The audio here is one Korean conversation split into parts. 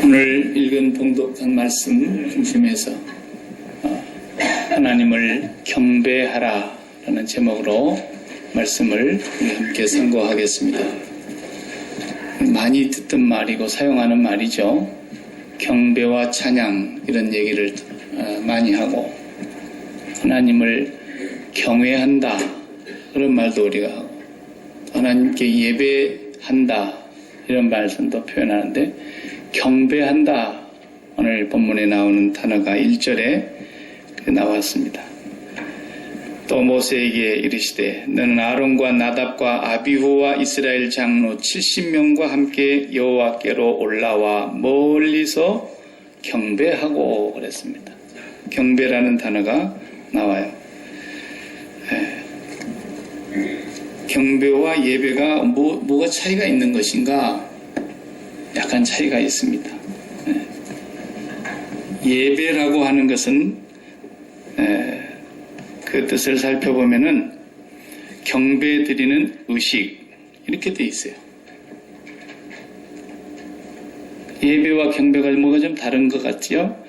오늘 읽은 봉독한 말씀 중심에서 하나님을 경배하라 라는 제목으로 말씀을 함께 상고하겠습니다. 많이 듣던 말이고 사용하는 말이죠. 경배와 찬양 이런 얘기를 많이 하고 하나님을 경외한다 그런 말도 우리가 하고 하나님께 예배한다 이런 말씀도 표현하는데 경배한다 오늘 본문에 나오는 단어가 1절에 나왔습니다. 또 모세에게 이르시되 너는 아론과 나답과 아비후와 이스라엘 장로 70명과 함께 여호와께로 올라와 멀리서 경배하고 그랬습니다. 경배라는 단어가 나와요. 경배와 예배가 뭐가 차이가 있는 것인가? 약간 차이가 있습니다. 예배라고 하는 것은 그 뜻을 살펴보면은 경배 드리는 의식 이렇게 돼 있어요. 예배와 경배가 뭐가 좀 다른 것 같죠?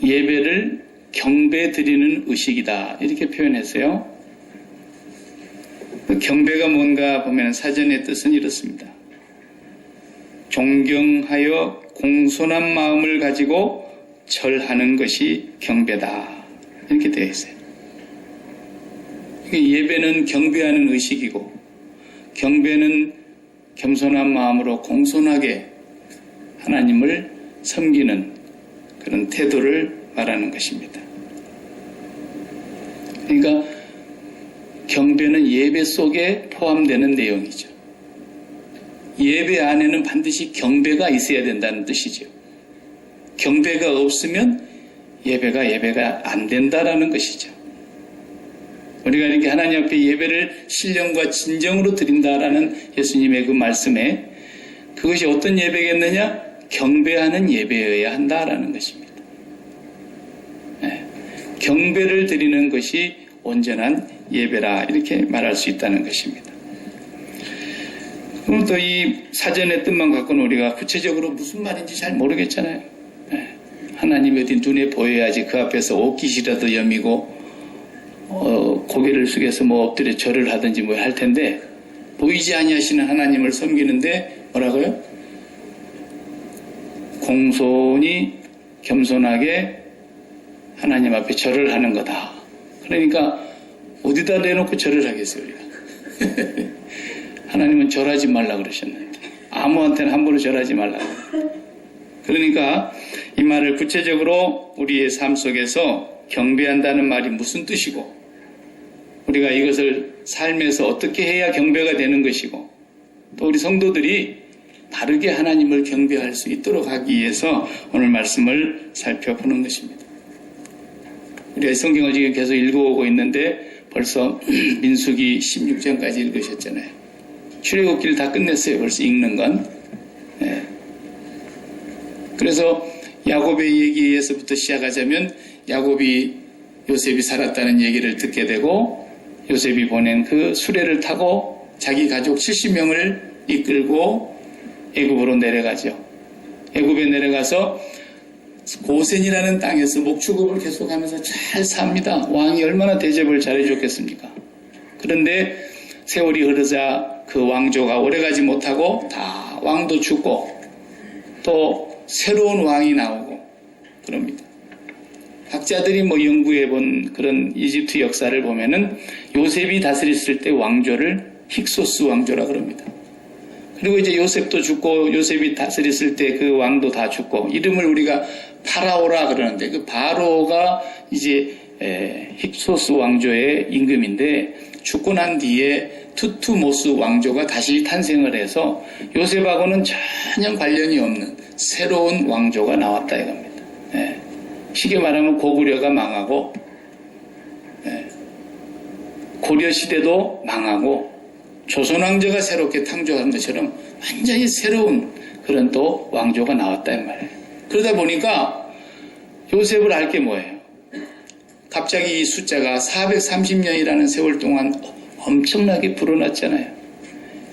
예배를 경배 드리는 의식이다 이렇게 표현했어요. 경배가 뭔가 보면 사전의 뜻은 이렇습니다. 존경하여 공손한 마음을 가지고 절하는 것이 경배다 이렇게 되어 있어요. 예배는 경배하는 의식이고 경배는 겸손한 마음으로 공손하게 하나님을 섬기는 그런 태도를 말하는 것입니다. 그러니까 경배는 예배 속에 포함되는 내용이죠. 예배 안에는 반드시 경배가 있어야 된다는 뜻이죠. 경배가 없으면 예배가 안 된다라는 것이죠. 우리가 이렇게 하나님 앞에 예배를 신령과 진정으로 드린다라는 예수님의 그 말씀에 그것이 어떤 예배겠느냐? 경배하는 예배여야 한다라는 것입니다. 경배를 드리는 것이 온전한 예배라 이렇게 말할 수 있다는 것입니다. 그럼 또 이 사전의 뜻만 갖고는 우리가 구체적으로 무슨 말인지 잘 모르겠잖아요. 하나님이 어디 눈에 보여야지 그 앞에서 옷깃이라도 여미고 고개를 숙여서 뭐 엎드려 절을 하든지 뭐 할 텐데 보이지 아니하시는 하나님을 섬기는데 뭐라고요? 공손히 겸손하게 하나님 앞에 절을 하는 거다. 그러니까 어디다 내놓고 절을 하겠어요 우리가. 하나님은 절하지 말라 그러셨는데 아무한테는 함부로 절하지 말라고. 그러니까 이 말을 구체적으로 우리의 삶 속에서 경배한다는 말이 무슨 뜻이고 우리가 이것을 삶에서 어떻게 해야 경배가 되는 것이고 또 우리 성도들이 바르게 하나님을 경배할 수 있도록 하기 위해서 오늘 말씀을 살펴보는 것입니다. 우리가 성경을 지금 계속 읽어오고 있는데 벌써 민수기 16장까지 읽으셨잖아요. 출애굽기를 다 끝냈어요. 벌써 읽는 건. 그래서 야곱의 얘기에서부터 시작하자면 야곱이 요셉이 살았다는 얘기를 듣게 되고 요셉이 보낸 그 수레를 타고 자기 가족 70명을 이끌고 애굽으로 내려가죠. 애굽에 내려가서 고센이라는 땅에서 목축업을 계속하면서 잘 삽니다. 왕이 얼마나 대접을 잘해줬겠습니까? 그런데 세월이 흐르자 그 왕조가 오래가지 못하고 다 왕도 죽고 또 새로운 왕이 나오고 그럽니다. 학자들이 뭐 연구해본 그런 이집트 역사를 보면은 요셉이 다스렸을 때 왕조를 힉소스 왕조라 그럽니다. 그리고 이제 요셉도 죽고 요셉이 다스렸을 때 그 왕도 다 죽고 이름을 우리가 파라오라 그러는데 그 바로가 이제 힉소스 왕조의 임금인데 죽고 난 뒤에 투투모스 왕조가 다시 탄생을 해서 요셉하고는 전혀 관련이 없는 새로운 왕조가 나왔다 이겁니다. 쉽게 말하면 고구려가 망하고 고려시대도 망하고 조선왕조가 새롭게 창조한 것처럼 완전히 새로운 그런 또 왕조가 나왔다 이 말이에요. 그러다 보니까 요셉을 알 게 뭐예요? 갑자기 이 숫자가 430년이라는 세월 동안 엄청나게 불어났잖아요.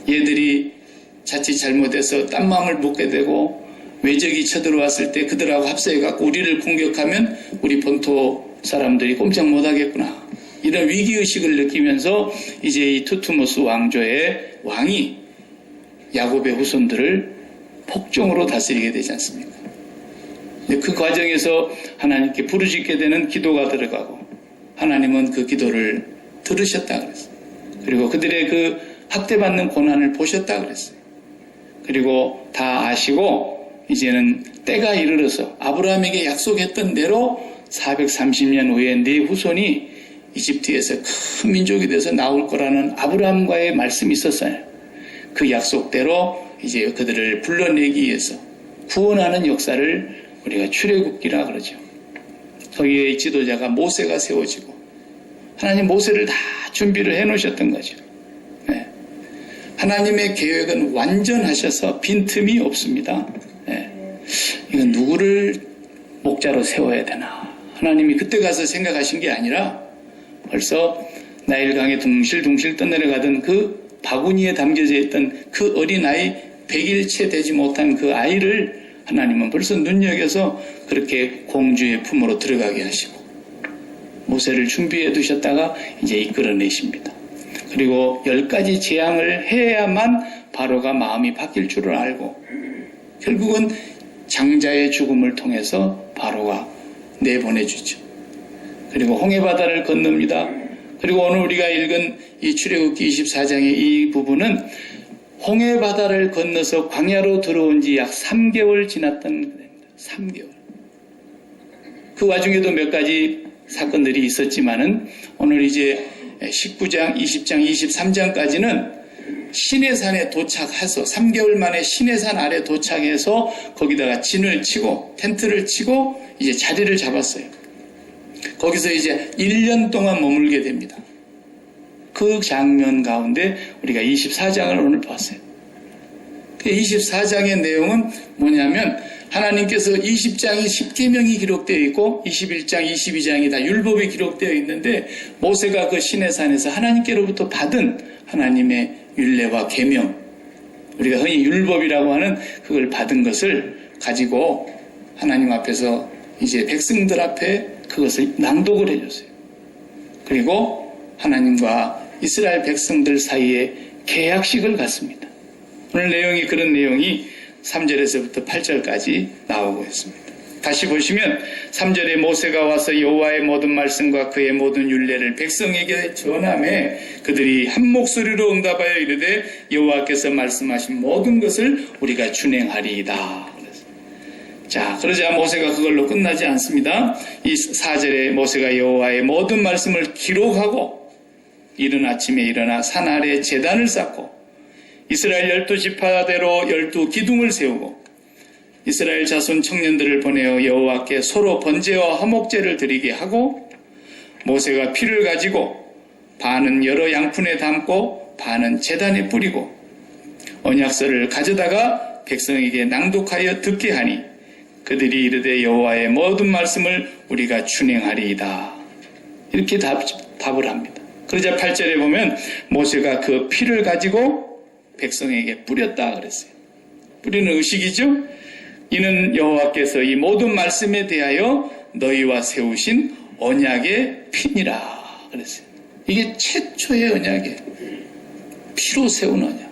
얘들이 자칫 잘못해서 딴 마음을 먹게 되고 외적이 쳐들어왔을 때 그들하고 합세해갖고 우리를 공격하면 우리 본토 사람들이 꼼짝 못하겠구나. 이런 위기의식을 느끼면서 이제 이 투투모스 왕조의 왕이 야곱의 후손들을 폭정으로 다스리게 되지 않습니까? 그 과정에서 하나님께 부르짖게 되는 기도가 들어가고 하나님은 그 기도를 들으셨다 그랬어요. 그리고 그들의 그 학대받는 고난을 보셨다 그랬어요. 그리고 다 아시고 이제는 때가 이르러서 아브라함에게 약속했던 대로 430년 후에 네 후손이 이집트에서 큰 민족이 돼서 나올 거라는 아브라함과의 말씀이 있었어요. 그 약속대로 이제 그들을 불러내기 위해서 구원하는 역사를 우리가 출애굽기라 그러죠. 거기에 지도자가 모세가 세워지고 하나님 모세를 다 준비를 해놓으셨던 거죠. 네. 하나님의 계획은 완전하셔서 빈틈이 없습니다. 네. 이건 누구를 목자로 세워야 되나? 하나님이 그때 가서 생각하신 게 아니라 벌써 나일강에 둥실둥실 떠내려가던 그 바구니에 담겨져 있던 그 어린아이 100일째 되지 못한 그 아이를 하나님은 벌써 눈여겨서 그렇게 공주의 품으로 들어가게 하시고 모세를 준비해 두셨다가 이제 이끌어내십니다. 그리고 10가지 재앙을 해야만 바로가 마음이 바뀔 줄을 알고 결국은 장자의 죽음을 통해서 바로가 내보내주죠. 그리고 홍해바다를 건넙니다. 그리고 오늘 우리가 읽은 이 출애굽기 24장의 이 부분은 홍해바다를 건너서 광야로 들어온 지 약 3개월 지났던 겁니다. 3개월. 그 와중에도 몇 가지 사건들이 있었지만은 오늘 이제 19장, 20장, 23장까지는 시내산에 도착해서 3개월 만에 시내산 아래 도착해서 거기다가 진을 치고 텐트를 치고 이제 자리를 잡았어요. 거기서 이제 1년 동안 머물게 됩니다. 그 장면 가운데 우리가 24장을 오늘 봤어요. 그 24장의 내용은 뭐냐면 하나님께서 20장이 10계명이 기록되어 있고 21장, 22장이 다 율법이 기록되어 있는데 모세가 그 시내산에서 하나님께로부터 받은 하나님의 율례와 계명, 우리가 흔히 율법이라고 하는 그걸 받은 것을 가지고 하나님 앞에서 이제 백성들 앞에 그것을 낭독을 해줬어요. 그리고 하나님과 이스라엘 백성들 사이에 계약식을 갖습니다. 오늘 내용이 그런 내용이 3절에서부터 8절까지 나오고 있습니다. 다시 보시면 3절에 모세가 와서 여호와의 모든 말씀과 그의 모든 율례를 백성에게 전하매 그들이 한 목소리로 응답하여 이르되 여호와께서 말씀하신 모든 것을 우리가 준행하리이다. 자, 그러자 모세가 그걸로 끝나지 않습니다. 이 4절에 모세가 여호와의 모든 말씀을 기록하고 이른 아침에 일어나 산 아래 제단을 쌓고 이스라엘 12지파대로 12기둥을 세우고 이스라엘 자손 청년들을 보내어 여호와께 서로 번제와 화목제를 드리게 하고 모세가 피를 가지고 반은 여러 양푼에 담고 반은 제단에 뿌리고 언약서를 가져다가 백성에게 낭독하여 듣게 하니 그들이 이르되 여호와의 모든 말씀을 우리가 준행하리이다. 이렇게 답을 합니다. 그러자 8절에 보면 모세가 그 피를 가지고 백성에게 뿌렸다 그랬어요. 뿌리는 의식이죠. 이는 여호와께서 이 모든 말씀에 대하여 너희와 세우신 언약의 피니라 그랬어요. 이게 최초의 언약이에요. 피로 세운 언약.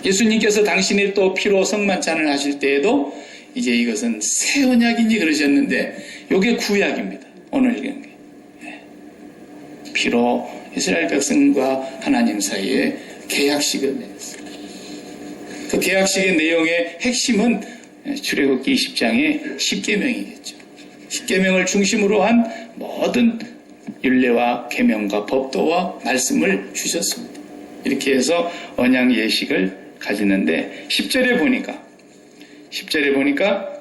예수님께서 당신이 또 피로 성만찬을 하실 때에도 이제 이것은 새 언약이니 그러셨는데 이게 구약입니다. 오늘 읽은 게. 피로 이스라엘 백성과 하나님 사이에 계약식을 맺었어요. 그 계약식의 내용의 핵심은 출애굽기 20장의 10계명이겠죠. 10계명을 중심으로 한 모든 율례와 계명과 법도와 말씀을 주셨습니다. 이렇게 해서 언약 예식을 가지는데 10절에 보니까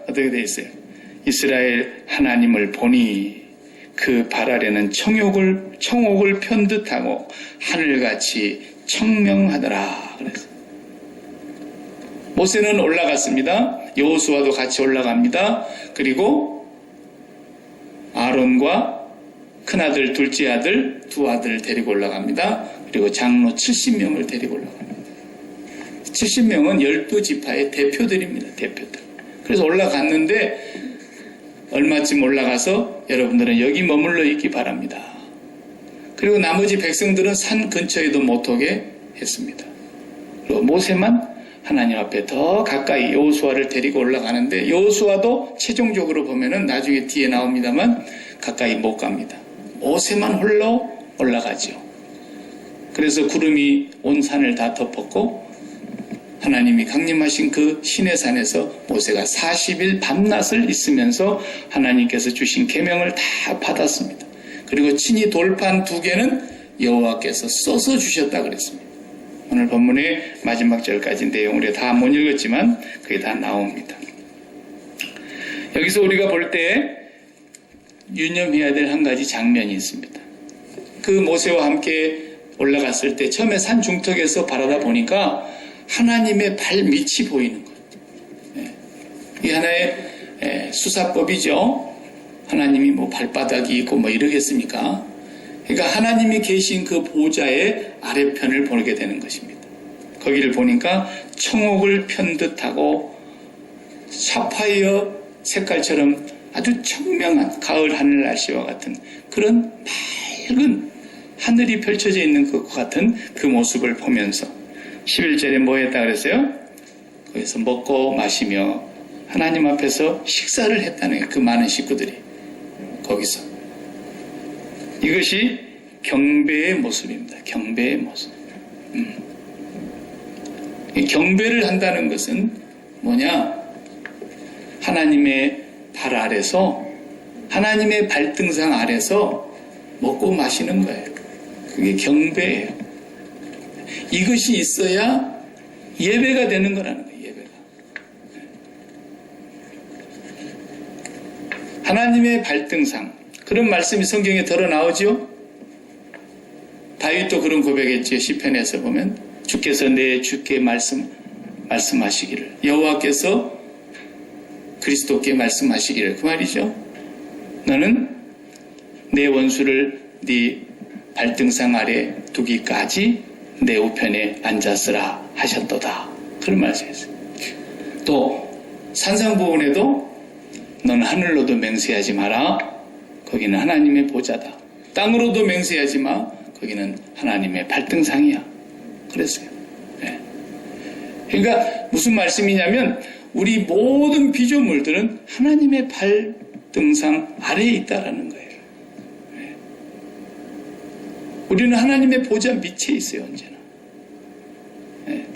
어떻게 되어 있어요? 이스라엘 하나님을 보니 그 발 아래는 청옥을 편듯하고 하늘같이 청명하더라 그랬어요. 모세는 올라갔습니다. 여호수아도 같이 올라갑니다. 그리고 아론과 큰아들, 둘째 아들, 두 아들 데리고 올라갑니다. 그리고 장로 70명을 데리고 올라갑니다. 70명은 12지파의 대표들입니다. 대표들. 그래서 올라갔는데 얼마쯤 올라가서 여러분들은 여기 머물러 있기 바랍니다. 그리고 나머지 백성들은 산 근처에도 못 오게 했습니다. 그리고 모세만 하나님 앞에 더 가까이 여호수아를 데리고 올라가는데 여호수아도 최종적으로 보면은 나중에 뒤에 나옵니다만 가까이 못 갑니다. 모세만 홀로 올라가죠. 그래서 구름이 온 산을 다 덮었고 하나님이 강림하신 그 시내산에서 모세가 40일 밤낮을 있으면서 하나님께서 주신 계명을 다 받았습니다. 그리고 친히 돌판 2개는 여호와께서 써서 주셨다 그랬습니다. 오늘 본문의 마지막 절까지 내용을 다 못 읽었지만 그게 다 나옵니다. 여기서 우리가 볼 때 유념해야 될 한 가지 장면이 있습니다. 그 모세와 함께 올라갔을 때 처음에 산 중턱에서 바라다 보니까 하나님의 발밑이 보이는 거예요. 이게 하나의 수사법이죠. 하나님이 뭐 발바닥이 있고 뭐 이러겠습니까? 그러니까 하나님이 계신 그 보좌의 아래편을 보게 되는 것입니다. 거기를 보니까 청옥을 편 듯하고 사파이어 색깔처럼 아주 청명한 가을 하늘 날씨와 같은 그런 밝은 하늘이 펼쳐져 있는 것과 같은 그 모습을 보면서 11절에 뭐 했다 그랬어요? 거기서 먹고 마시며 하나님 앞에서 식사를 했다는 거예요. 그 많은 식구들이 거기서. 이것이 경배의 모습입니다. 경배의 모습. 경배를 한다는 것은 뭐냐? 하나님의 발 아래서 하나님의 발등상 아래서 먹고 마시는 거예요. 그게 경배예요. 이것이 있어야 예배가 되는 거라는 거예요. 예배가. 하나님의 발등상. 그런 말씀이 성경에 들어 나오죠. 다윗도 그런 고백했죠. 시편에서 보면 주께서 내 주께 말씀하시기를 여호와께서 그리스도께 말씀하시기를 그 말이죠. 너는 내 원수를 네 발등상 아래 두기까지 내 우편에 앉았으라 하셨도다. 그런 말씀이었어요. 또 산상보훈에도 너는 하늘로도 맹세하지 마라. 거기는 하나님의 보좌다. 땅으로도 맹세하지 마. 거기는 하나님의 발등상이야. 그랬어요. 네. 그러니까 무슨 말씀이냐면 우리 모든 피조물들은 하나님의 발등상 아래에 있다라는 거예요. 네. 우리는 하나님의 보좌 밑에 있어요. 언제나. 네.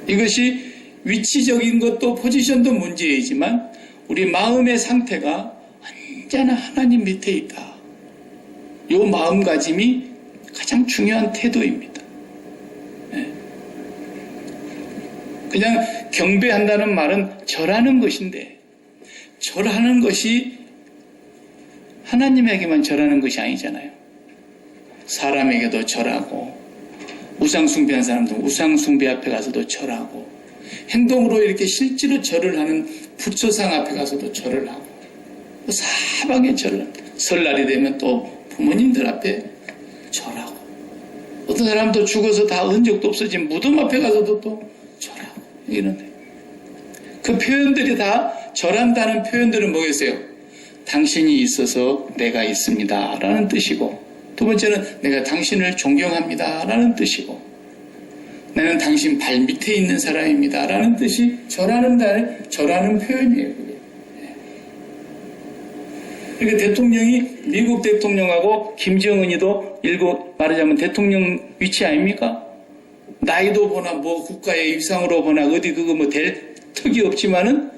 이것이 위치적인 것도 포지션도 문제이지만 우리 마음의 상태가 언제나 하나님 밑에 있다. 이 마음가짐이 가장 중요한 태도입니다. 네. 그냥 경배한다는 말은 절하는 것인데 절하는 것이 하나님에게만 절하는 것이 아니잖아요. 사람에게도 절하고 우상숭배한 사람도 우상숭배 앞에 가서도 절하고 행동으로 이렇게 실제로 절을 하는 부처상 앞에 가서도 절을 하고 사방에 절을 설날이 되면 또 부모님들 앞에 절하고 어떤 사람도 죽어서 다 흔적도 없어진 무덤 앞에 가서도 또 절하고 이런데 그 표현들이 다 절한다는 표현들은 뭐겠어요? 당신이 있어서 내가 있습니다 라는 뜻이고 두 번째는 내가 당신을 존경합니다 라는 뜻이고 나는 당신 발 밑에 있는 사람입니다 라는 뜻이 절하는 표현이에요. 그러니까 대통령이 미국 대통령하고 김정은이도 말하자면 대통령 위치 아닙니까? 나이도 보나 뭐 국가의 위상으로 보나 어디 그거 뭐 될 턱이 없지만은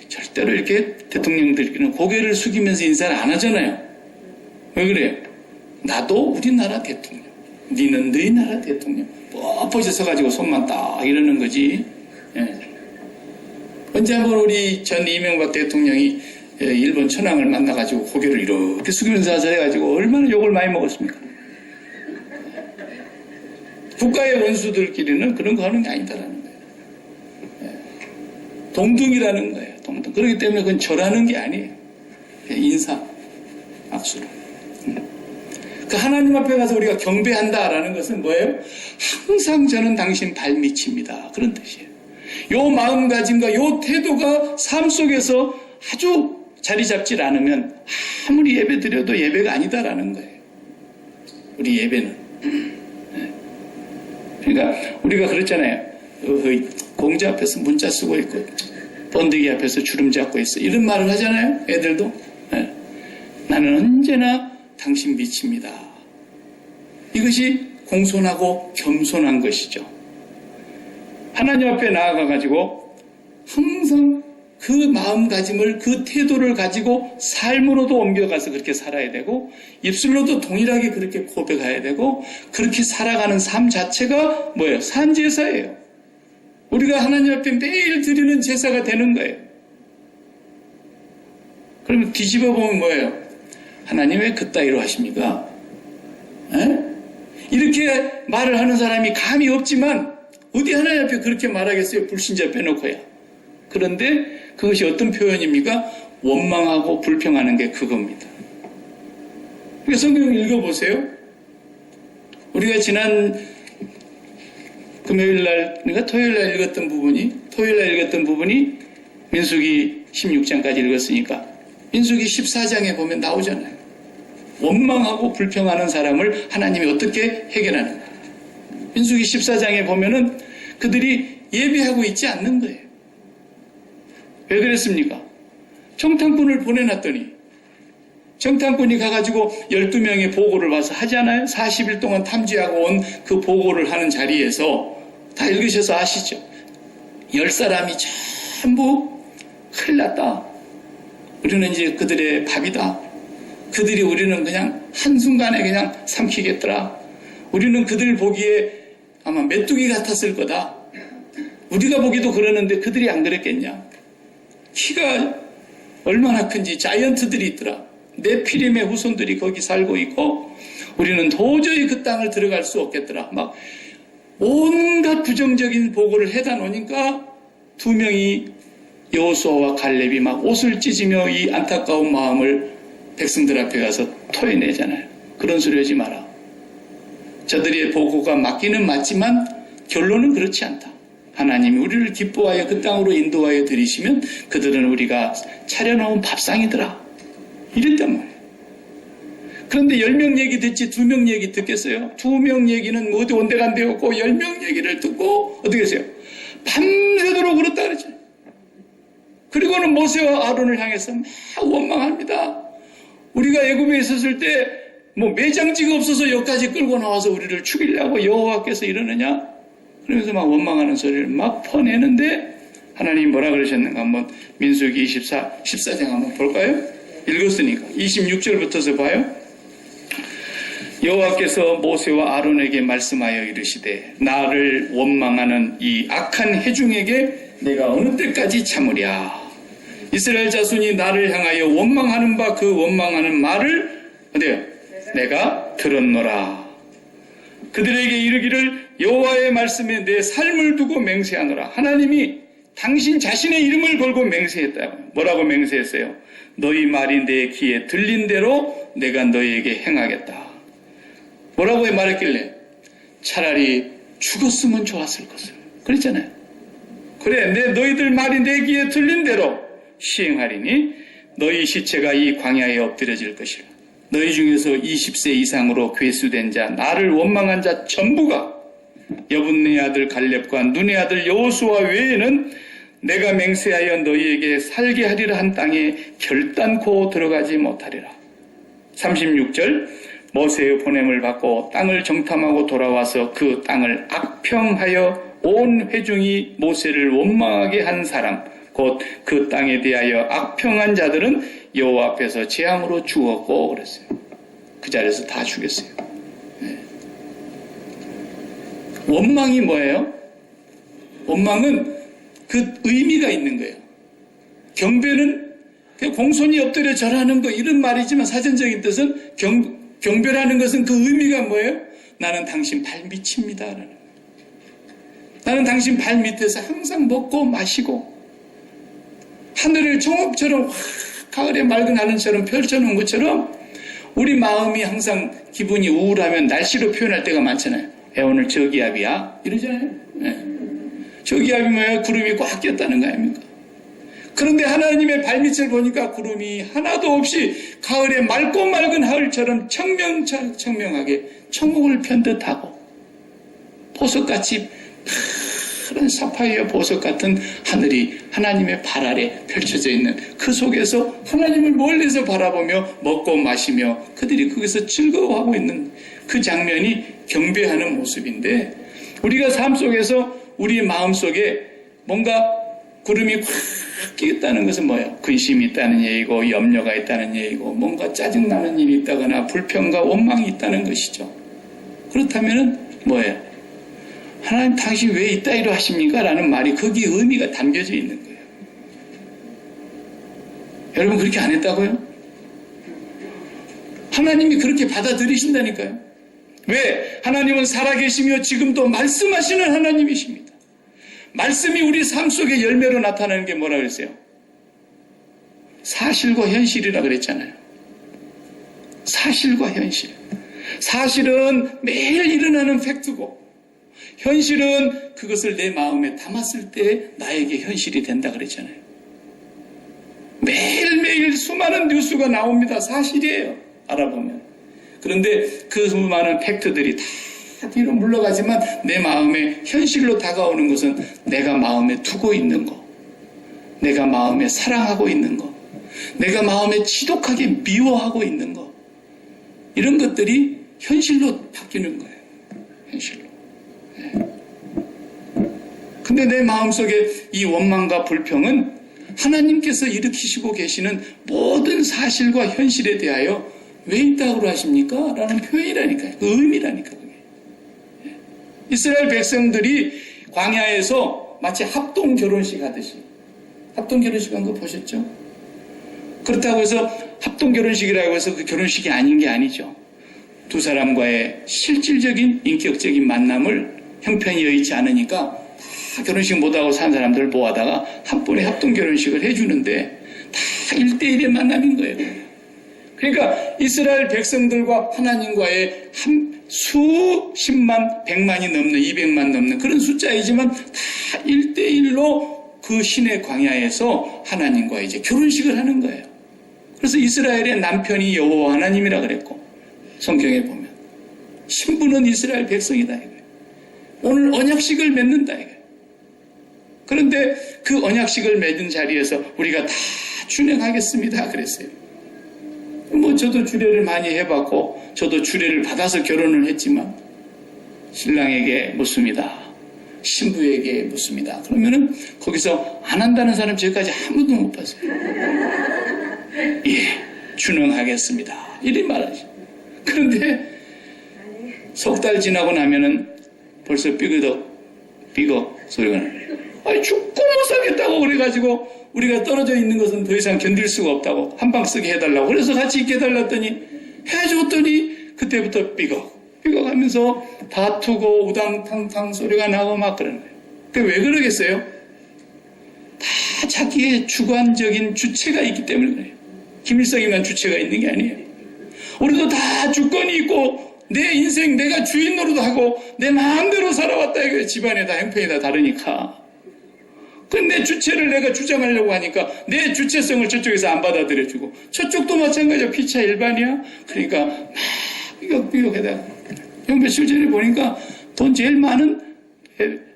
절대로 이렇게 대통령들끼리는 고개를 숙이면서 인사를 안 하잖아요. 왜 그래요? 나도 우리나라 대통령, 니는 너희 나라 대통령. 뻣뻣이 서가지고 손만 딱 이러는 거지. 예. 언제 한번 우리 전 이명박 대통령이 일본 천황을 만나가지고 고개를 이렇게 숙이면서 해가지고 얼마나 욕을 많이 먹었습니까? 국가의 원수들끼리는 그런 거 하는 게 아니다라는 거예요. 예. 동등이라는 거예요. 동등. 그렇기 때문에 그건 절하는 게 아니에요. 인사, 악수로. 그 하나님 앞에 가서 우리가 경배한다라는 것은 뭐예요? 항상 저는 당신 발밑입니다. 그런 뜻이에요. 요 마음가짐과 요 태도가 삶 속에서 아주 자리 잡질 않으면 아무리 예배 드려도 예배가 아니다라는 거예요. 우리 예배는. 그러니까 우리가 그랬잖아요. 공자 앞에서 문자 쓰고 있고 번데기 앞에서 주름 잡고 있어. 이런 말을 하잖아요. 애들도. 나는 언제나 당신 밑입니다. 이것이 공손하고 겸손한 것이죠. 하나님 앞에 나아가가지고 항상 그 마음가짐을, 그 태도를 가지고 삶으로도 옮겨가서 그렇게 살아야 되고 입술로도 동일하게 그렇게 고백해야 되고 그렇게 살아가는 삶 자체가 뭐예요? 산제사예요. 우리가 하나님 앞에 매일 드리는 제사가 되는 거예요. 그러면 뒤집어 보면 뭐예요? 하나님 왜 그따위로 하십니까? 이렇게 말을 하는 사람이 감이 없지만 어디 하나님 앞에 그렇게 말하겠어요? 불신자 빼놓고야. 그런데 그것이 어떤 표현입니까? 원망하고 불평하는 게 그겁니다. 그러니까 성경 읽어보세요. 우리가 지난 금요일날, 그러니까 토요일날 읽었던 부분이 민수기 16장까지 읽었으니까 민수기 14장에 보면 나오잖아요. 원망하고 불평하는 사람을 하나님이 어떻게 해결하는가. 민수기 14장에 보면은 그들이 예배하고 있지 않는 거예요. 왜 그랬습니까? 정탐꾼을 보내놨더니 정탐꾼이 가가지고 12명의 보고를 와서 하잖아요. 40일 동안 탐지하고 온 그 보고를 하는 자리에서 다 읽으셔서 아시죠? 10사람이 전부 큰일 났다. 우리는 이제 그들의 밥이다. 그들이 우리는 그냥 한순간에 그냥 삼키겠더라. 우리는 그들 보기에 아마 메뚜기 같았을 거다. 우리가 보기도 그러는데 그들이 안 그랬겠냐. 키가 얼마나 큰지 자이언트들이 있더라. 네피림의 후손들이 거기 살고 있고 우리는 도저히 그 땅을 들어갈 수 없겠더라. 막 온갖 부정적인 보고를 해다 놓으니까 두 명이 여호수아와 갈렙이 막 옷을 찢으며 이 안타까운 마음을 백성들 앞에 가서 토해내잖아요. 그런 소리 하지 마라. 저들의 보고가 맞기는 맞지만 결론은 그렇지 않다. 하나님이 우리를 기뻐하여 그 땅으로 인도하여 들이시면 그들은 우리가 차려놓은 밥상이더라. 이랬단 말이에요. 그런데 10명 얘기 듣지 2명 얘기 듣겠어요? 2명 얘기는 뭐 어디 온데간데 없고 10명 얘기를 듣고 어떻게 했어요? 밤새도록 그렇다 그러죠. 그리고는 모세와 아론을 향해서 막 원망합니다. 우리가 애굽에 있었을 때 뭐 매장지가 없어서 여기까지 끌고 나와서 우리를 죽이려고 여호와께서 이러느냐? 그러면서 막 원망하는 소리를 막 퍼내는데 하나님이 뭐라 그러셨는가 한번 민수기 14장 한번 볼까요? 읽었으니까 26절부터서 봐요. 여호와께서 모세와 아론에게 말씀하여 이르시되 나를 원망하는 이 악한 회중에게 내가 어느 때까지 참으랴. 이스라엘 자손이 나를 향하여 원망하는 바 그 원망하는 말을 어때요? 내가 들었노라. 그들에게 이르기를 여호와의 말씀에 내 삶을 두고 맹세하노라. 하나님이 당신 자신의 이름을 걸고 맹세했다. 뭐라고 맹세했어요? 너희 말이 내 귀에 들린 대로 내가 너희에게 행하겠다. 뭐라고 말했길래? 차라리 죽었으면 좋았을 것을. 그랬잖아요. 그래, 너희들 말이 내 귀에 들린 대로 시행하리니 너희 시체가 이 광야에 엎드려질 것이라. 너희 중에서 20세 이상으로 괴수된 자, 나를 원망한 자 전부가 여분네 아들 갈렙과 눈의 아들 여호수아 외에는 내가 맹세하여 너희에게 살게 하리라 한 땅에 결단코 들어가지 못하리라. 36절 모세의 보냄을 받고 땅을 정탐하고 돌아와서 그 땅을 악평하여 온 회중이 모세를 원망하게 한 사람 곧 그 땅에 대하여 악평한 자들은 여호와 앞에서 재앙으로 죽었고 그랬어요. 그 자리에서 다 죽였어요. 네. 원망이 뭐예요? 원망은 그 의미가 있는 거예요. 경배는 공손히 엎드려 절하는 거 이런 말이지만 사전적인 뜻은 경배라는 것은 그 의미가 뭐예요? 나는 당신 발밑입니다. 나는 당신 발밑에서 항상 먹고 마시고 하늘을 종업처럼 가을에 맑은 하늘처럼 펼쳐놓은 것처럼 우리 마음이 항상 기분이 우울하면 날씨로 표현할 때가 많잖아요. 오늘 저기압이야 이러잖아요. 저기압이 뭐예요? 구름이 꽉 꼈다는 거 아닙니까? 그런데 하나님의 발밑을 보니까 구름이 하나도 없이 가을에 맑고 맑은 하늘처럼 청명하게 천국을 편듯하고 보석같이 파란 사파이어 보석 같은 하늘이 하나님의 발 아래 펼쳐져 있는 그 속에서 하나님을 멀리서 바라보며 먹고 마시며 그들이 거기서 즐거워하고 있는 그 장면이 경배하는 모습인데, 우리가 삶 속에서 우리 마음 속에 뭔가 구름이 꽉 끼었다는 것은 뭐예요? 근심이 있다는 얘기고 염려가 있다는 얘기고 뭔가 짜증나는 일이 있다거나 불평과 원망이 있다는 것이죠. 그렇다면 뭐예요? 하나님 당신 왜 이따위로 하십니까? 라는 말이 거기에 의미가 담겨져 있는 거예요. 여러분 그렇게 안 했다고요? 하나님이 그렇게 받아들이신다니까요. 왜? 하나님은 살아계시며 지금도 말씀하시는 하나님이십니다. 말씀이 우리 삶 속에 열매로 나타나는 게 뭐라 그랬어요? 사실과 현실이라 그랬잖아요. 사실과 현실. 사실은 매일 일어나는 팩트고 현실은 그것을 내 마음에 담았을 때 나에게 현실이 된다 그랬잖아요. 매일매일 수많은 뉴스가 나옵니다. 사실이에요. 알아보면. 그런데 그 수많은 팩트들이 다 뒤로 물러가지만 내 마음에 현실로 다가오는 것은 내가 마음에 두고 있는 거, 내가 마음에 사랑하고 있는 거, 내가 마음에 지독하게 미워하고 있는 거, 이런 것들이 현실로 바뀌는 거예요. 현실로. 근데 내 마음속에 이 원망과 불평은 하나님께서 일으키시고 계시는 모든 사실과 현실에 대하여 왜 있다고 하십니까? 라는 표현이라니까요. 그 의미라니까 그게. 이스라엘 백성들이 광야에서 마치 합동 결혼식 하듯이, 합동 결혼식 한 거 보셨죠? 그렇다고 해서 합동 결혼식이라고 해서 그 결혼식이 아닌 게 아니죠. 두 사람과의 실질적인 인격적인 만남을 형편이 여의치 않으니까 다 결혼식 못하고 산 사람들 모아다가 한 번에 합동 결혼식을 해주는데 다 1대1의 만남인 거예요. 그러니까 이스라엘 백성들과 하나님과의 수십만, 100만이 넘는, 200만 넘는 그런 숫자이지만 다 1대1로 그 신의 광야에서 하나님과 이제 결혼식을 하는 거예요. 그래서 이스라엘의 남편이 여호와 하나님이라 그랬고, 성경에 보면 신부는 이스라엘 백성이다 이거예요. 오늘 언약식을 맺는다 이거예요. 그런데 그 언약식을 맺은 자리에서 우리가 다 준행하겠습니다 그랬어요. 뭐 저도 주례를 많이 해봤고 저도 주례를 받아서 결혼을 했지만 신랑에게 묻습니다. 신부에게 묻습니다. 그러면은 거기서 안 한다는 사람 지금까지 아무도 못 봤어요. 예, 준행하겠습니다. 이리 말하죠. 그런데 석 달 지나고 나면은 벌써 삐걱 소리가 나요. 아니 죽고 못 살겠다고 그래가지고 우리가 떨어져 있는 것은 더 이상 견딜 수가 없다고 한방 쓰게 해달라고 그래서 같이 있게 해달랐더니 해줬더니 그때부터 삐걱하면서 다투고 우당탕탕 소리가 나고 막 그러는 거예요. 그게 왜 그러겠어요? 다 자기의 주관적인 주체가 있기 때문에 그래요. 김일성이만 주체가 있는 게 아니에요. 우리도 다 주권이 있고 내 인생 내가 주인 노릇도 하고 내 마음대로 살아왔다 이거예요. 집안에 다 형편이 다 다르니까. 근데 내 주체를 내가 주장하려고 하니까 내 주체성을 저쪽에서 안 받아들여주고 저쪽도 마찬가지야. 피차 일반이야. 그러니까 막 삐걱해다. 며칠 전에 보니까 돈 제일 많은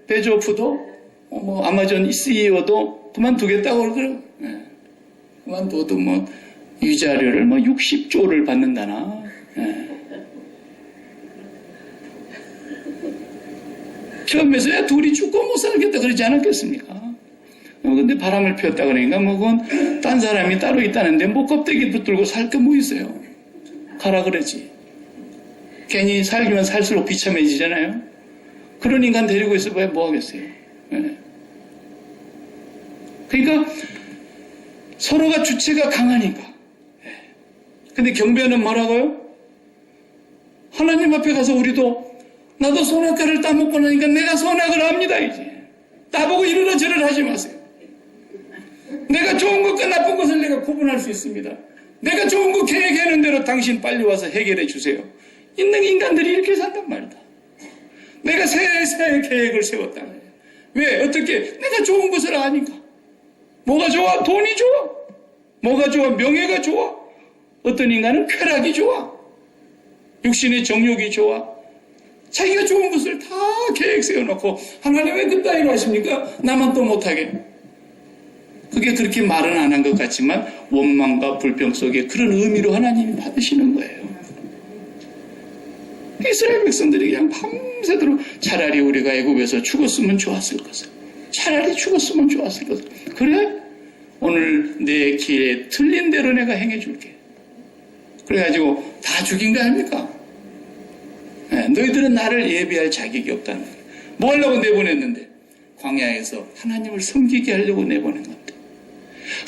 베조프도 뭐 아마존 CEO도 그만두겠다고 그러더라고요. 네. 그만둬도 뭐 위자료를 뭐 60조를 받는다나. 네. 처음에서야 둘이 죽고 못 살겠다 그러지 않았겠습니까? 근데 바람을 피웠다 그러니까 뭐 그건 딴 사람이 따로 있다는데 뭐 껍데기 붙들고 살 게 뭐 있어요. 가라 그러지. 괜히 살기만 살수록 비참해지잖아요. 그런 인간 데리고 있어봐야 뭐 하겠어요. 네. 그러니까 서로가 주체가 강하니까. 네. 근데 경배는 뭐라고요? 하나님 앞에 가서 우리도 나도 선악과를 따먹고 나니까 내가 선악을 합니다 이제. 나보고 이러나 저러나 하지 마세요. 내가 좋은 것과 나쁜 것을 내가 구분할 수 있습니다. 내가 좋은 거 계획하는 대로 당신 빨리 와서 해결해 주세요. 있는 인간들이 이렇게 산단 말이다. 내가 새 계획을 세웠다. 왜? 어떻게? 내가 좋은 것을 아니까. 뭐가 좋아? 돈이 좋아. 뭐가 좋아? 명예가 좋아. 어떤 인간은 쾌락이 좋아. 육신의 정욕이 좋아. 자기가 좋은 것을 다 계획 세워놓고 하나님 왜 그따위로 하십니까? 나만 또 못하게. 그게 그렇게 말은 안 한 것 같지만 원망과 불평 속에 그런 의미로 하나님이 받으시는 거예요. 이스라엘 백성들이 그냥 밤새도록 차라리 우리가 애굽에서 죽었으면 좋았을 것을. 차라리 죽었으면 좋았을 것을. 그래? 오늘 내 길에 틀린 대로 내가 행해줄게. 그래가지고 다 죽인 거 아닙니까? 네, 너희들은 나를 예배할 자격이 없다는 거예요. 뭐 하려고 내보냈는데? 광야에서 하나님을 섬기게 하려고 내보낸 건데.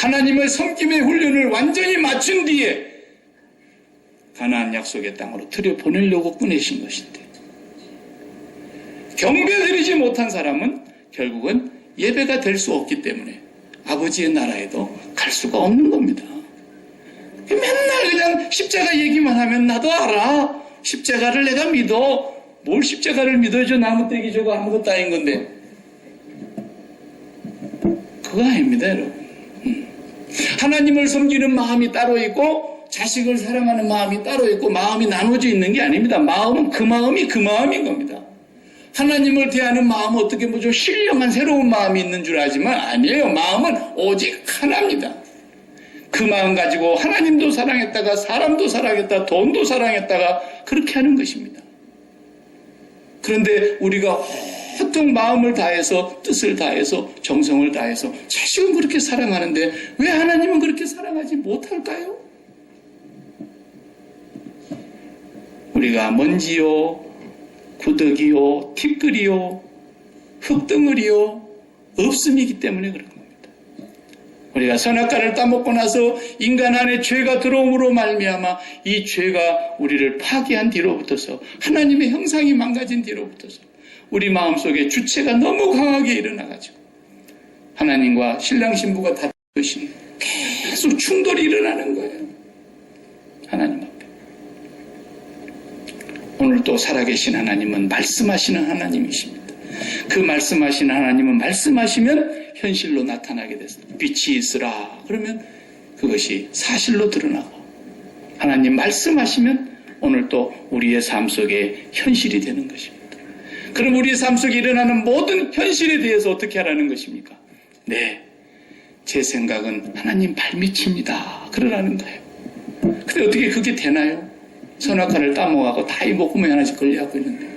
하나님을 섬김의 훈련을 완전히 마친 뒤에 가나안 약속의 땅으로 들여보내려고 꺼내신 것인데 경배드리지 못한 사람은 결국은 예배가 될 수 없기 때문에 아버지의 나라에도 갈 수가 없는 겁니다. 맨날 그냥 십자가 얘기만 하면 나도 알아. 십자가를 내가 믿어. 뭘 십자가를 믿어요? 저 나무떼기 저거 아무것도 아닌 건데. 그거 아닙니다, 여러분. 하나님을 섬기는 마음이 따로 있고 자식을 사랑하는 마음이 따로 있고 마음이 나눠져 있는 게 아닙니다. 마음은 그 마음이 그 마음인 겁니다. 하나님을 대하는 마음은 어떻게 뭐 좀 신령한 새로운 마음이 있는 줄 알지만 아니에요. 마음은 오직 하나입니다. 그 마음 가지고 하나님도 사랑했다가 사람도 사랑했다가 돈도 사랑했다가 그렇게 하는 것입니다. 그런데 우리가 보통 마음을 다해서 뜻을 다해서 정성을 다해서 자식은 그렇게 사랑하는데 왜 하나님은 그렇게 사랑하지 못할까요? 우리가 먼지요, 구더기요, 티끌이요, 흙덩어리요, 없음이기 때문에 그런 겁니다. 우리가 선악과를 따먹고 나서 인간 안에 죄가 들어옴으로 말미암아 이 죄가 우리를 파괴한 뒤로부터서 하나님의 형상이 망가진 뒤로부터서 우리 마음속에 주체가 너무 강하게 일어나가지고 하나님과 신랑 신부가 다른 것이 계속 충돌이 일어나는 거예요. 하나님 앞에. 오늘 또 살아계신 하나님은 말씀하시는 하나님이십니다. 그 말씀하시는 하나님은 말씀하시면 현실로 나타나게 됐습니다. 빛이 있으라 그러면 그것이 사실로 드러나고 하나님 말씀하시면 오늘 또 우리의 삶 속에 현실이 되는 것입니다. 그럼 우리의 삶 속에 일어나는 모든 현실에 대해서 어떻게 하라는 것입니까? 네, 제 생각은 하나님 발밑입니다. 그러라는 거예요. 근데 어떻게 그게 되나요? 선악과를 따먹어가고 다 이 목구멍에 하나씩 걸려갖고 있는데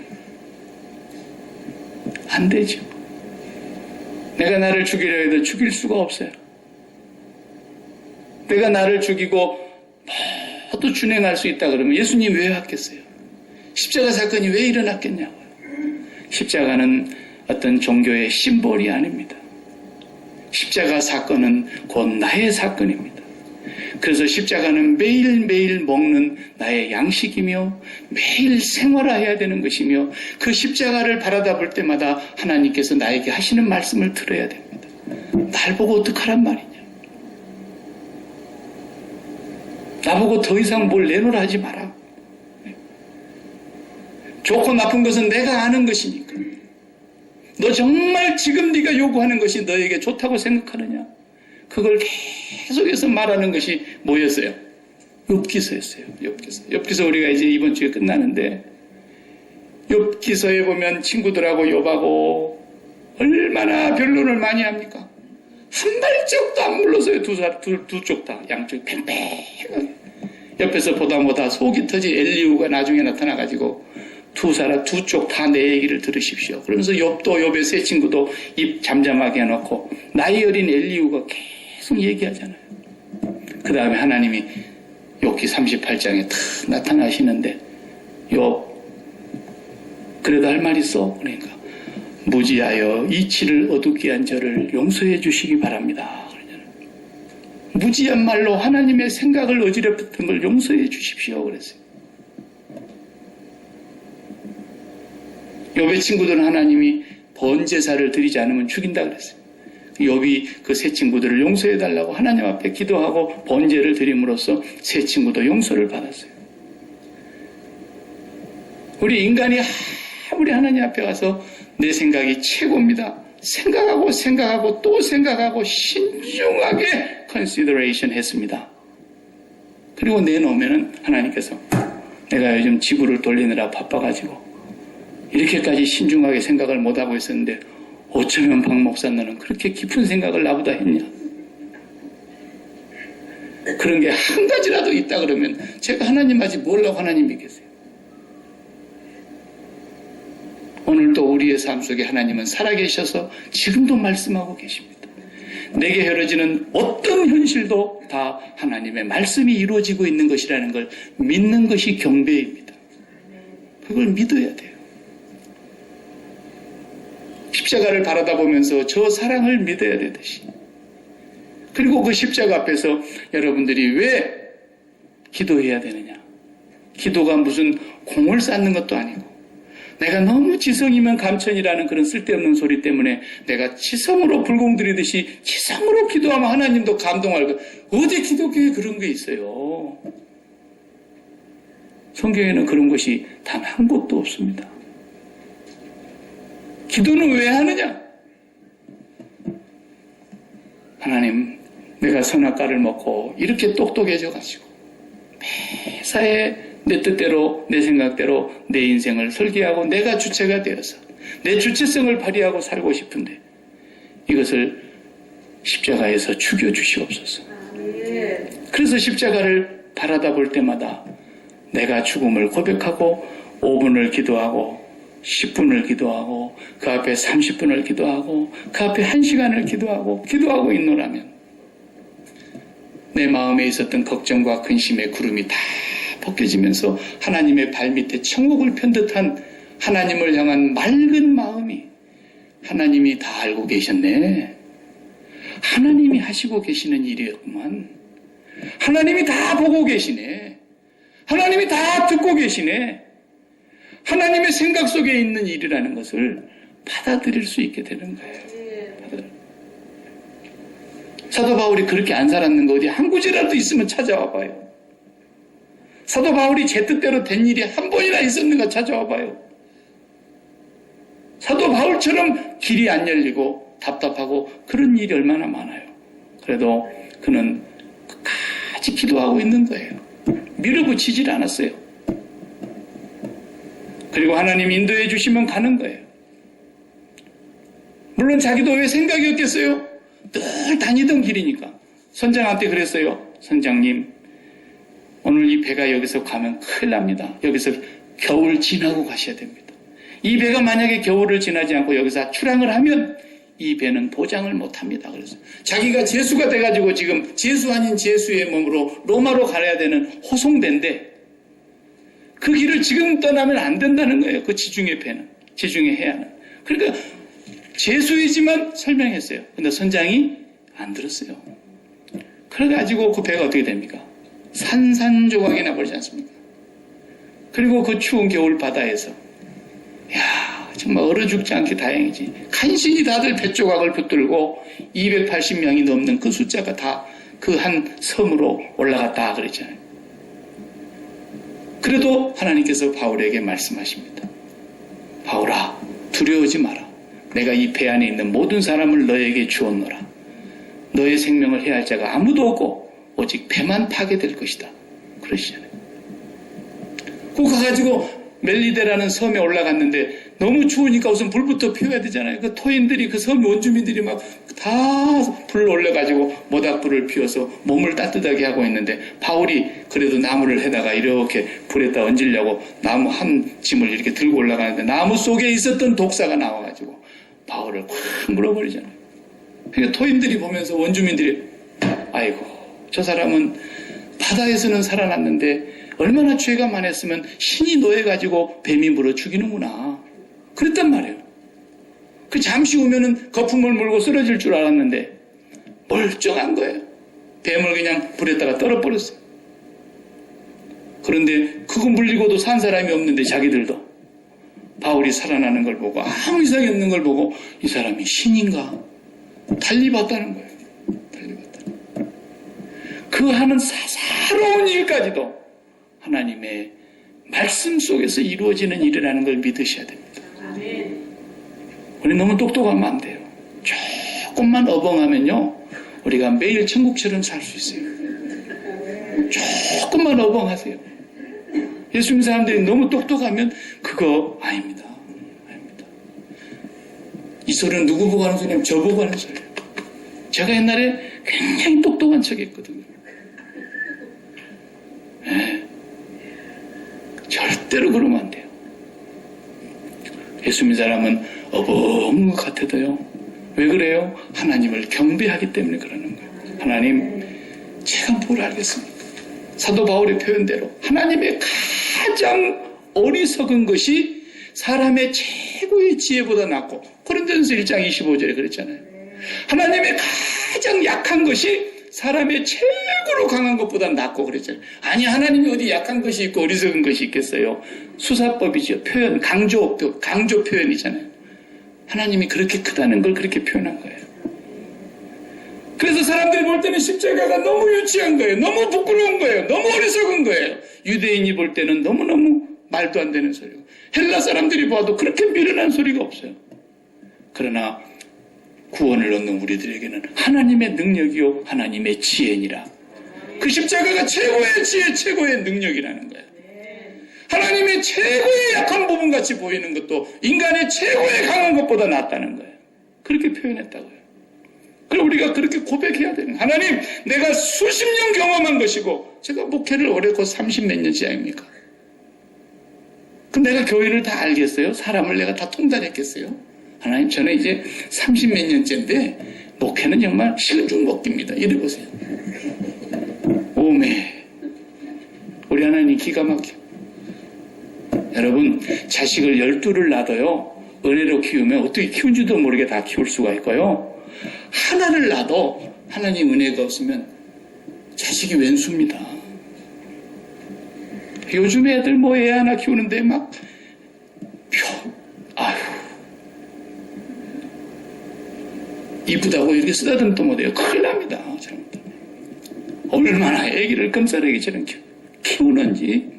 안 되죠. 내가 나를 죽이려 해도 죽일 수가 없어요. 내가 나를 죽이고 모두 준행할 수 있다 그러면 예수님 왜 왔겠어요? 십자가 사건이 왜 일어났겠냐고요. 십자가는 어떤 종교의 심볼이 아닙니다. 십자가 사건은 곧 나의 사건입니다. 그래서 십자가는 매일매일 먹는 나의 양식이며 매일 생활화해야 되는 것이며 그 십자가를 바라다 볼 때마다 하나님께서 나에게 하시는 말씀을 들어야 됩니다. 날 보고 어떡하란 말이냐. 나보고 더 이상 뭘 내놓으라 하지 마라. 좋고 나쁜 것은 내가 아는 것이니까. 너 정말 지금 네가 요구하는 것이 너에게 좋다고 생각하느냐? 그걸 계속해서 말하는 것이 뭐였어요? 욥기서였어요. 욥기서 우리가 이제 이번 주에 끝나는데 욥기서에 보면 친구들하고 욥하고 얼마나 변론을 많이 합니까? 한 발짝도 안 물러서요. 두 쪽 다. 양쪽 팽팽하게. 옆에서 보다 속이 터진 엘리후가 나중에 나타나가지고 두 쪽 다 내 얘기를 들으십시오. 그러면서 욥도 욥의 세 친구도 입 잠잠하게 해놓고 나이 어린 엘리후가 계속 얘기하잖아요. 그 다음에 하나님이 욥기 38장에 탁 나타나시는데 욥 그래도 할 말 있어? 그러니까 무지하여 이치를 어둡게 한 저를 용서해 주시기 바랍니다. 그러잖아요. 무지한 말로 하나님의 생각을 어지럽혔던 걸 용서해 주십시오. 그랬어요. 욥의 친구들은 하나님이 번제사를 드리지 않으면 죽인다 그랬어요. 욥이 그 세 친구들을 용서해달라고 하나님 앞에 기도하고 번제를 드림으로써 세 친구도 용서를 받았어요. 우리 인간이 아무리 하나님 앞에 가서 내 생각이 최고입니다. 생각하고 또 생각하고 신중하게 컨시더레이션 했습니다. 그리고 내놓으면은 하나님께서 내가 요즘 지구를 돌리느라 바빠가지고 이렇게까지 신중하게 생각을 못하고 있었는데 어쩌면 박 목사 너는 그렇게 깊은 생각을 나보다 했냐? 그런 게 한 가지라도 있다 그러면 제가 하나님 아직 뭐라고 하나님 믿겠어요? 오늘도 우리의 삶 속에 하나님은 살아계셔서 지금도 말씀하고 계십니다. 내게 펼쳐지는 어떤 현실도 다 하나님의 말씀이 이루어지고 있는 것이라는 걸 믿는 것이 경배입니다. 그걸 믿어야 돼요. 십자가를 바라다 보면서 저 사랑을 믿어야 되듯이. 그리고 그 십자가 앞에서 여러분들이 왜 기도해야 되느냐? 기도가 무슨 공을 쌓는 것도 아니고 내가 너무 지성이면 감천이라는 그런 쓸데없는 소리 때문에 내가 지성으로 불공 들이듯이 지성으로 기도하면 하나님도 감동할 거. 어디 기독교에 그런 게 있어요? 성경에는 그런 것이 단 한 곳도 없습니다. 기도는 왜 하느냐? 하나님, 내가 선악과를 먹고 이렇게 똑똑해져가지고 매사에 내 뜻대로 내 생각대로 내 인생을 설계하고 내가 주체가 되어서 내 주체성을 발휘하고 살고 싶은데 이것을 십자가에서 죽여주시옵소서. 그래서 십자가를 바라다 볼 때마다 내가 죽음을 고백하고 5분을 기도하고 10분을 기도하고 그 앞에 30분을 기도하고 그 앞에 1시간을 기도하고 있노라면 내 마음에 있었던 걱정과 근심의 구름이 다 벗겨지면서 하나님의 발밑에 천국을 편 듯한 하나님을 향한 맑은 마음이 하나님이 다 알고 계셨네. 하나님이 하시고 계시는 일이었구만. 하나님이 다 보고 계시네. 하나님이 다 듣고 계시네. 하나님의 생각 속에 있는 일이라는 것을 받아들일 수 있게 되는 거예요. 사도 바울이 그렇게 안 살았는 거 어디 한 구절이라도 있으면 찾아와 봐요. 사도 바울이 제 뜻대로 된 일이 한 번이나 있었는가 찾아와 봐요. 사도 바울처럼 길이 안 열리고 답답하고 그런 일이 얼마나 많아요. 그래도 그는 끝까지 기도하고 있는 거예요. 밀어붙이질 않았어요. 그리고 하나님 인도해 주시면 가는 거예요. 물론 자기도 왜 생각이 없겠어요? 늘 다니던 길이니까. 선장한테 그랬어요. 선장님, 오늘 이 배가 여기서 가면 큰일 납니다. 여기서 겨울 지나고 가셔야 됩니다. 이 배가 만약에 겨울을 지나지 않고 여기서 출항을 하면 이 배는 도장을 못합니다. 그래서 자기가 제수가 돼가지고 지금 제수 아닌 제수의 몸으로 로마로 가야 되는 호송배인데 그 길을 지금 떠나면 안 된다는 거예요. 그 지중해 배는. 지중해 해안은. 그러니까 제수이지만 설명했어요. 근데 선장이 안 들었어요. 그래가지고 그 배가 어떻게 됩니까? 산산조각이 나버리지 않습니까? 그리고 그 추운 겨울 바다에서 야 정말 얼어 죽지 않게 다행이지. 간신히 다들 뱃조각을 붙들고 280명이 넘는 그 숫자가 다 그 한 섬으로 올라갔다 그랬잖아요. 그래도 하나님께서 바울에게 말씀하십니다. 바울아, 두려워하지 마라. 내가 이 배 안에 있는 모든 사람을 너에게 주었노라. 너의 생명을 해할 자가 아무도 없고 오직 배만 파괴될 것이다. 그러시잖아요. 그 가가지고 멜리데라는 섬에 올라갔는데 너무 추우니까 우선 불부터 피워야 되잖아요. 그 토인들이, 그 섬 원주민들이 막 다 불 올려가지고 모닥불을 피워서 몸을 따뜻하게 하고 있는데 바울이 그래도 나무를 해다가 이렇게 불에다 얹으려고 나무 한 짐을 이렇게 들고 올라가는데 나무 속에 있었던 독사가 나와가지고 바울을 콱 물어버리잖아요. 그러니까 토인들이 보면서 원주민들이 아이고 저 사람은 바다에서는 살아났는데 얼마나 죄가 많았으면 신이 노해가지고 뱀이 물어 죽이는구나. 그랬단 말이에요. 그 잠시 후면은 거품을 물고 쓰러질 줄 알았는데 멀쩡한 거예요. 뱀을 그냥 불에다가 떨어버렸어요. 그런데 그거 물리고도 산 사람이 없는데 자기들도 바울이 살아나는 걸 보고 아무 이상이 없는 걸 보고 이 사람이 신인가? 달리봤다는 거예요. 달리봤다는 거예요. 그 하는 사사로운 일까지도 하나님의 말씀 속에서 이루어지는 일이라는 걸 믿으셔야 됩니다. 우리 너무 똑똑하면 안 돼요. 조금만 어벙하면요, 우리가 매일 천국처럼 살 수 있어요. 조금만 어벙하세요. 예수 믿는 사람들이 너무 똑똑하면 그거 아닙니다. 아닙니다. 이 소리는 누구 보고 하는 소리냐면 저 보고 하는 소리예요. 제가 옛날에 굉장히 똑똑한 척했거든요. 네. 절대로 그러면 안 돼요. 예수 믿는 사람은 어벙 것 같아도요. 왜 그래요? 하나님을 경배하기 때문에 그러는 거예요. 하나님, 제가 뭘 알겠습니까? 사도 바울의 표현대로 하나님의 가장 어리석은 것이 사람의 최고의 지혜보다 낫고, 고린도전서 1장 25절에 그랬잖아요. 하나님의 가장 약한 것이 사람의 최고로 강한 것보다 낫고 그랬잖아요. 아니, 하나님이 어디 약한 것이 있고 어리석은 것이 있겠어요? 수사법이죠. 표현, 강조 표현이잖아요. 하나님이 그렇게 크다는 걸 그렇게 표현한 거예요. 그래서 사람들이 볼 때는 십자가가 너무 유치한 거예요. 너무 부끄러운 거예요. 너무 어리석은 거예요. 유대인이 볼 때는 너무너무 말도 안 되는 소리고, 헬라 사람들이 봐도 그렇게 미련한 소리가 없어요. 그러나 구원을 얻는 우리들에게는 하나님의 능력이요 하나님의 지혜니라. 그 십자가가 최고의 지혜, 최고의 능력이라는 거예요. 하나님의 최고의 약한 부분같이 보이는 것도 인간의 최고의 강한 것보다 낫다는 거예요. 그렇게 표현했다고요. 그럼 우리가 그렇게 고백해야 되는 거예요. 하나님, 내가 수십 년 경험한 것이고, 제가 목회를 오래 곧 30몇 년째 아닙니까? 그럼 내가 교회를 다 알겠어요? 사람을 내가 다 통달했겠어요? 하나님, 저는 이제 30몇 년째인데 목회는 정말 실중 먹기입니다. 이래보세요. 오메, 우리 하나님 기가 막혀. 여러분, 자식을 12를 낳아도요, 은혜로 키우면 어떻게 키운지도 모르게 다 키울 수가 있고요. 하나를 낳아도 하나님 은혜가 없으면 자식이 왼수입니다. 요즘 애들 뭐 애 하나 키우는데 막 아휴, 이쁘다고 이렇게 쓰다듬도 못해요. 큰일 납니다. 잘못하면. 얼마나 애기를 끔찍하게처럼 키우는지.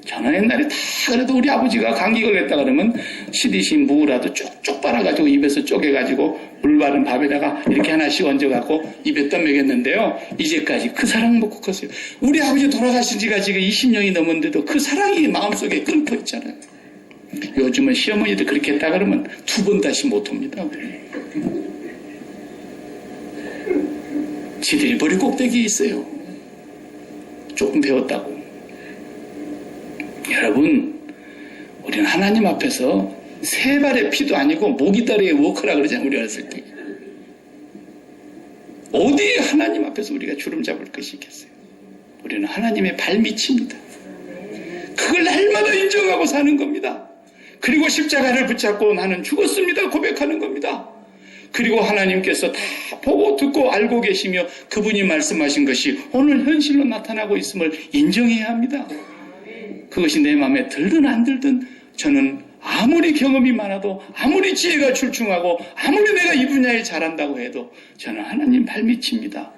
저는 옛날에 다 그래도 우리 아버지가 감기 걸렸다 그러면 시디신 무라도 쪽쪽 빨아가지고 입에서 쪼개가지고 물 바른 밥에다가 이렇게 하나씩 얹어갖고 입에 떠먹였는데요. 이제까지 그 사랑 먹고 컸어요. 우리 아버지 돌아가신 지가 지금 20년이 넘었는데도 그 사랑이 마음속에 끓고 있잖아요. 요즘은 시어머니들 그렇게 했다 그러면 2번 다시 못 옵니다. 지들이 머리 꼭대기에 있어요. 조금 배웠다고. 여러분, 우리는 하나님 앞에서 세 발의 피도 아니고 모기다리의 워커라 그러잖아요. 우리 어렸을 때. 어디 하나님 앞에서 우리가 주름 잡을 것이 있겠어요? 우리는 하나님의 발밑입니다. 그걸 날마다 인정하고 사는 겁니다. 그리고 십자가를 붙잡고 나는 죽었습니다 고백하는 겁니다. 그리고 하나님께서 다 보고 듣고 알고 계시며 그분이 말씀하신 것이 오늘 현실로 나타나고 있음을 인정해야 합니다. 그것이 내 마음에 들든 안 들든 저는 아무리 경험이 많아도, 아무리 지혜가 출중하고, 아무리 내가 이 분야에 잘한다고 해도 저는 하나님 발밑입니다.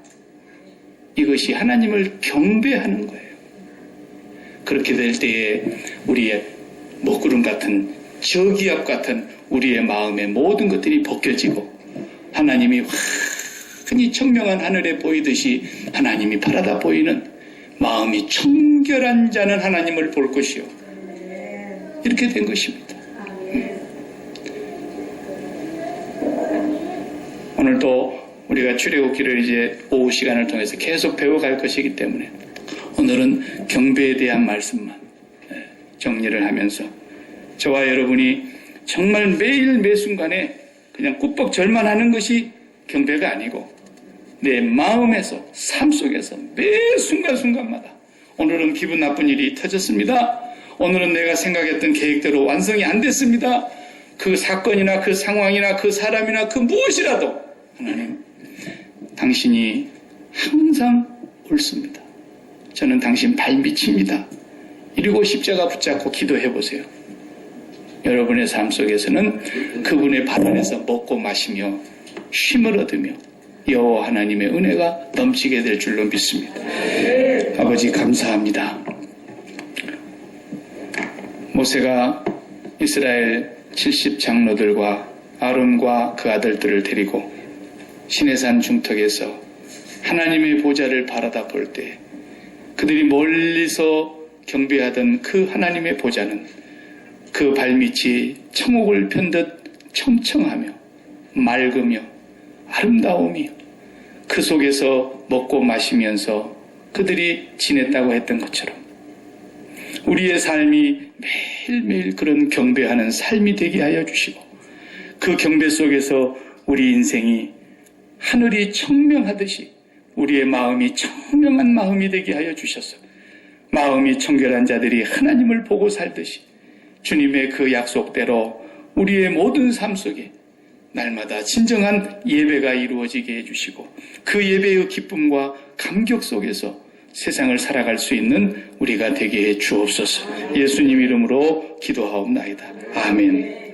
이것이 하나님을 경배하는 거예요. 그렇게 될 때에 우리의 먹구름 같은, 저기압 같은 우리의 마음의 모든 것들이 벗겨지고, 하나님이 환히 청명한 하늘에 보이듯이 하나님이 바라다 보이는 마음이 청결한 자는 하나님을 볼 것이요. 이렇게 된 것입니다. 오늘도 우리가 출애굽기를 이제 오후 시간을 통해서 계속 배워갈 것이기 때문에 오늘은 경배에 대한 말씀만 정리를 하면서 저와 여러분이 정말 매일 매순간에 그냥 꾸벅절만 하는 것이 경배가 아니고 내 마음에서, 삶 속에서 매 순간순간마다 오늘은 기분 나쁜 일이 터졌습니다. 오늘은 내가 생각했던 계획대로 완성이 안 됐습니다. 그 사건이나 그 상황이나 그 사람이나 그 무엇이라도 하나님, 당신이 항상 옳습니다. 저는 당신 발밑입니다. 이러고 십자가 붙잡고 기도해 보세요. 여러분의 삶 속에서는 그분의 발 안에서 먹고 마시며 쉼을 얻으며 여호와 하나님의 은혜가 넘치게 될 줄로 믿습니다. 아버지 감사합니다. 모세가 이스라엘 70 장로들과 아론과 그 아들들을 데리고 시내산 중턱에서 하나님의 보좌를 바라다 볼 때 그들이 멀리서 경배하던 그 하나님의 보좌는 그 발밑이 천국을 편듯 청청하며 맑으며 아름다우며 그 속에서 먹고 마시면서 그들이 지냈다고 했던 것처럼 우리의 삶이 매일매일 그런 경배하는 삶이 되게 하여 주시고 그 경배 속에서 우리 인생이 하늘이 청명하듯이 우리의 마음이 청명한 마음이 되게 하여 주셔서 마음이 청결한 자들이 하나님을 보고 살듯이 주님의 그 약속대로 우리의 모든 삶 속에 날마다 진정한 예배가 이루어지게 해주시고 그 예배의 기쁨과 감격 속에서 세상을 살아갈 수 있는 우리가 되게 해 주옵소서. 예수님 이름으로 기도하옵나이다. 아멘.